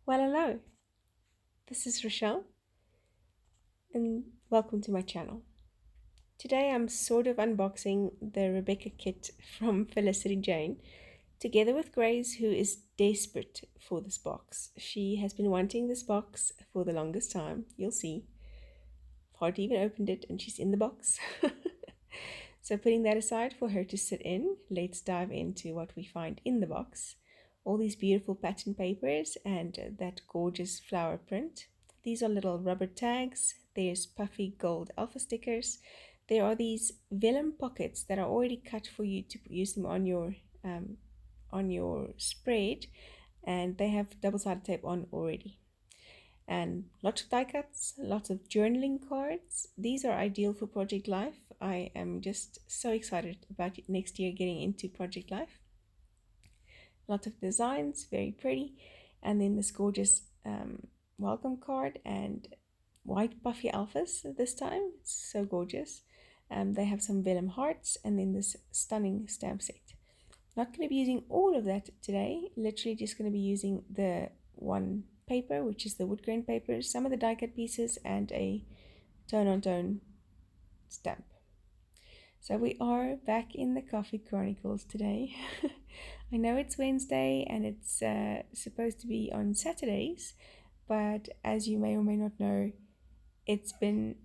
Well, hello, this is Rochelle, and welcome to my channel. Today I'm sort of unboxing the Rebecca kit from Felicity Jane, together with Grace, who is desperate for this box. She has been wanting this box for the longest time. You'll see. Hardly even opened it, and she's in the box. So, putting that aside for her to sit in, let's dive into what we find in the box. All these beautiful pattern papers and that gorgeous flower print. These are little rubber tags. There's puffy gold alpha stickers. There are these vellum pockets that are already cut for you to use them on your spread, and they have double-sided tape on already. And lots of die cuts, lots of journaling cards. These are ideal for Project Life. I am just so excited about next year getting into Project Life. Lots of designs, very pretty. And then this gorgeous welcome card and white puffy alphas this time. It's so gorgeous. They have some vellum hearts and then this stunning stamp set. Not going to be using all of that today. Literally just going to be using the one paper, which is the wood grain paper, some of the die cut pieces, and a tone on tone stamp. So we are back in the Coffee Chronicles today. I know it's Wednesday and it's supposed to be on Saturdays, but as you may or may not know, it's been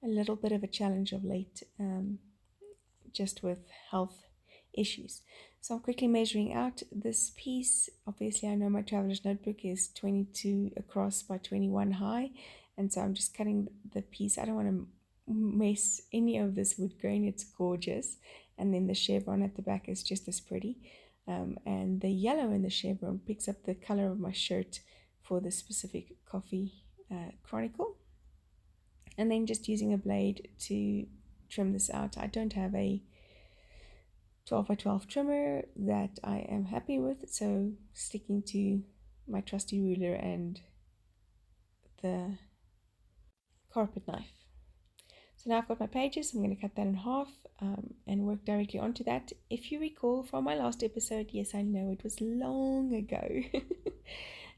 a little bit of a challenge of late, just with health issues. So I'm quickly measuring out this piece. Obviously, I know my traveler's notebook is 22 across by 21 high, and so I'm just cutting the piece. I don't want to mess any of this wood grain. It's gorgeous. And then the chevron at the back is just as pretty. And the yellow in the chevron picks up the color of my shirt for the specific coffee chronicle. And then just using a blade to trim this out. I don't have a 12 by 12 trimmer that I am happy with, so sticking to my trusty ruler and the carpet knife. So now I've got my pages. I'm going to cut that in half and work directly onto that. If you recall from my last episode, yes, I know it was long ago,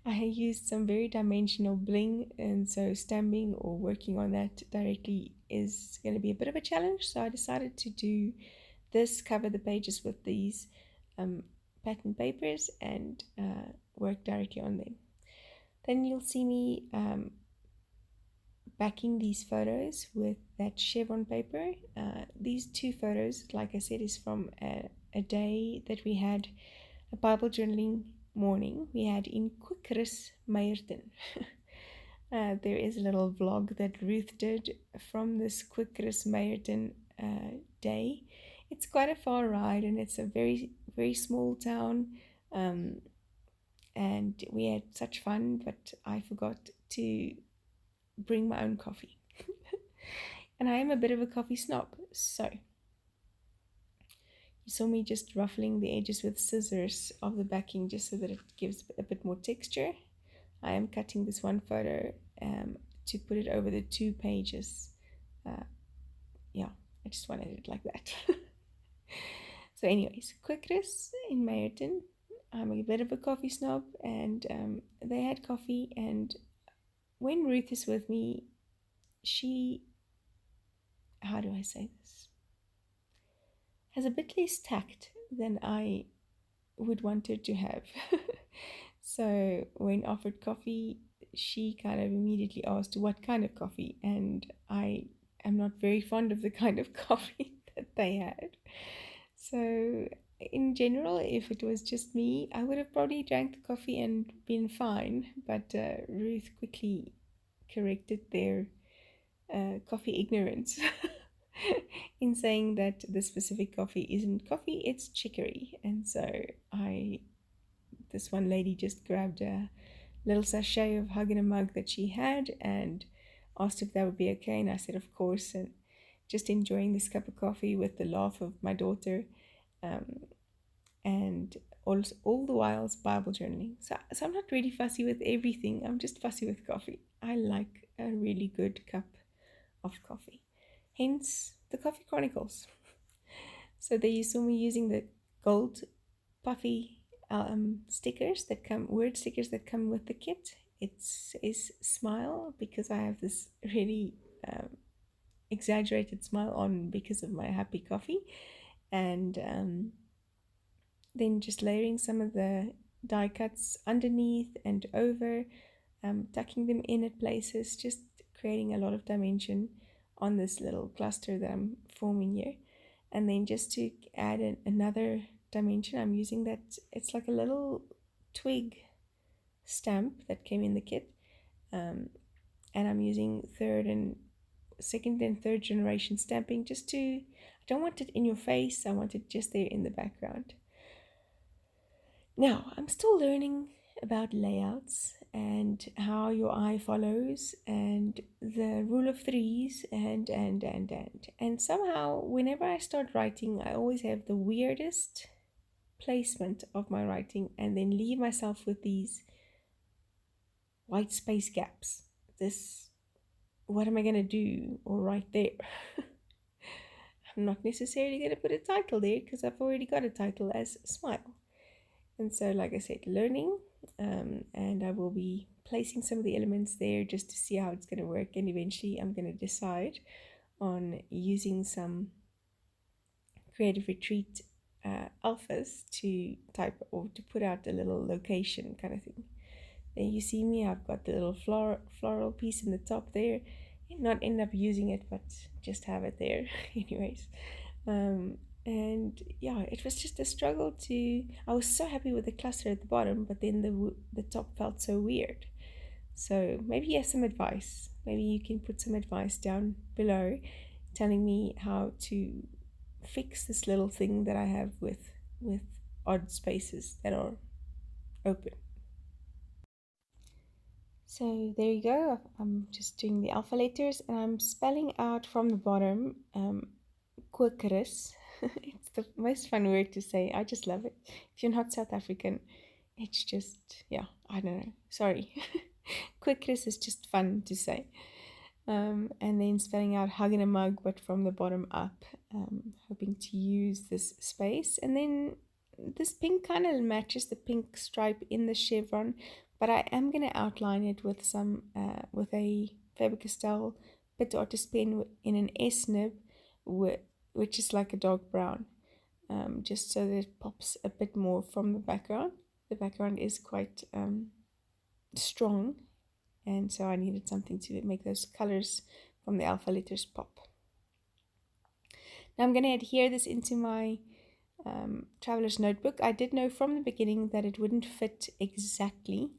I used some very dimensional bling, and so stamping or working on that directly is going to be a bit of a challenge. So I decided to do this, cover the pages with these pattern papers and work directly on them. Then you'll see me backing these photos with that chevron paper. These two photos, like I said, is from a day that we had a Bible journaling morning. We had in Kookrus, Meyerton. There is a little vlog that Ruth did from this Kookrus, Meyerton day. It's quite a far ride, and it's a very, very small town. And we had such fun, but I forgot to bring my own coffee. And I am a bit of a coffee snob, so you saw me just ruffling the edges with scissors of the backing just so that it gives a bit more texture. I am cutting this one photo to put it over the two pages. Yeah, I just wanted it like that. So anyways, Kookrus in Meyerton. I'm a bit of a coffee snob, and they had coffee, and when Ruth is with me, she, how do I say this, has a bit less tact than I would want her to have. So when offered coffee, she kind of immediately asked what kind of coffee, and I am not very fond of the kind of coffee that they had. So in general, if it was just me, I would have probably drank the coffee and been fine, but Ruth quickly corrected their coffee ignorance in saying that the specific coffee isn't coffee, it's chicory. And so this one lady just grabbed a little sachet of Hug in a Mug that she had and asked if that would be okay, and I said of course, and just enjoying this cup of coffee with the laugh of my daughter, and all the whiles Bible journaling. So I'm not really fussy with everything, I'm just fussy with coffee. I like a really good cup of coffee, hence the Coffee Chronicles. So there you saw me using the gold puffy stickers that come, word stickers that come with the kit. It says smile because I have this really exaggerated smile on because of my happy coffee. And then just layering some of the die cuts underneath and over, tucking them in at places, just creating a lot of dimension on this little cluster that I'm forming here. And then just to add another dimension, I'm using that, it's like a little twig stamp that came in the kit, and I'm using second and third generation stamping just to, I don't want it in your face, I want it just there in the background. Now, I'm still learning about layouts and how your eye follows and the rule of threes and somehow whenever I start writing, I always have the weirdest placement of my writing and then leave myself with these white space gaps. What am I going to do or write there? I'm not necessarily going to put a title there because I've already got a title as Smile. And so, like I said, learning, and I will be placing some of the elements there just to see how it's going to work. And eventually I'm going to decide on using some Creative Retreat alphas to type or to put out a little location kind of thing. There you see me, I've got the little floral piece in the top there. Not end up using it, but just have it there anyways. And yeah, it was just a struggle I was so happy with the cluster at the bottom, but then the top felt so weird. So maybe you have some advice. Maybe you can put some advice down below telling me how to fix this little thing that I have with odd spaces that are open. So there you go. I'm just doing the alpha letters and I'm spelling out from the bottom Kookrus. It's the most fun word to say. I just love it. If you're not South African, it's just, yeah, I don't know. Sorry. Kookrus is just fun to say. And then spelling out hug and a mug, but from the bottom up, hoping to use this space. And then this pink kind of matches the pink stripe in the chevron, but I am going to outline it with some with a Faber-Castell Pitt Artist pen in an S nib, which is like a dark brown, just so that it pops a bit more from the background. The background is quite strong, and so I needed something to make those colors from the alpha letters pop. Now I'm going to adhere this into my traveler's notebook. I did know from the beginning that it wouldn't fit exactly,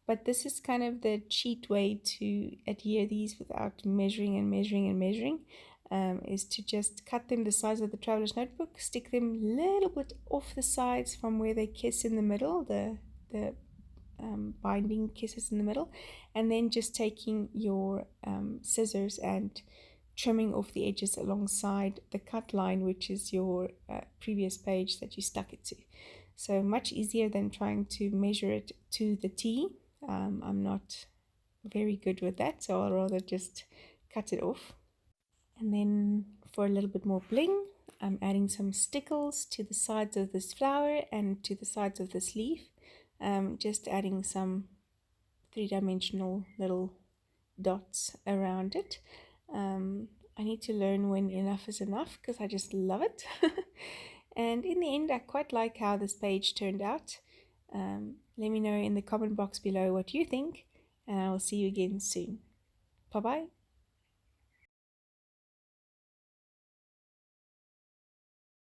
but this is kind of the cheat way to adhere these without measuring and measuring and measuring, is to just cut them the size of the traveler's notebook, stick them a little bit off the sides from where they kiss in the middle, the binding kisses in the middle, and then just taking your scissors and trimming off the edges alongside the cut line, which is your previous page that you stuck it to. So much easier than trying to measure it to the T. I'm not very good with that, so I'll rather just cut it off. And then for a little bit more bling, I'm adding some stickles to the sides of this flower and to the sides of this leaf. Just adding some three-dimensional little dots around it. I need to learn when enough is enough because I just love it. And in the end, I quite like how this page turned out. Let me know in the comment box below what you think, and I will see you again soon. Bye bye.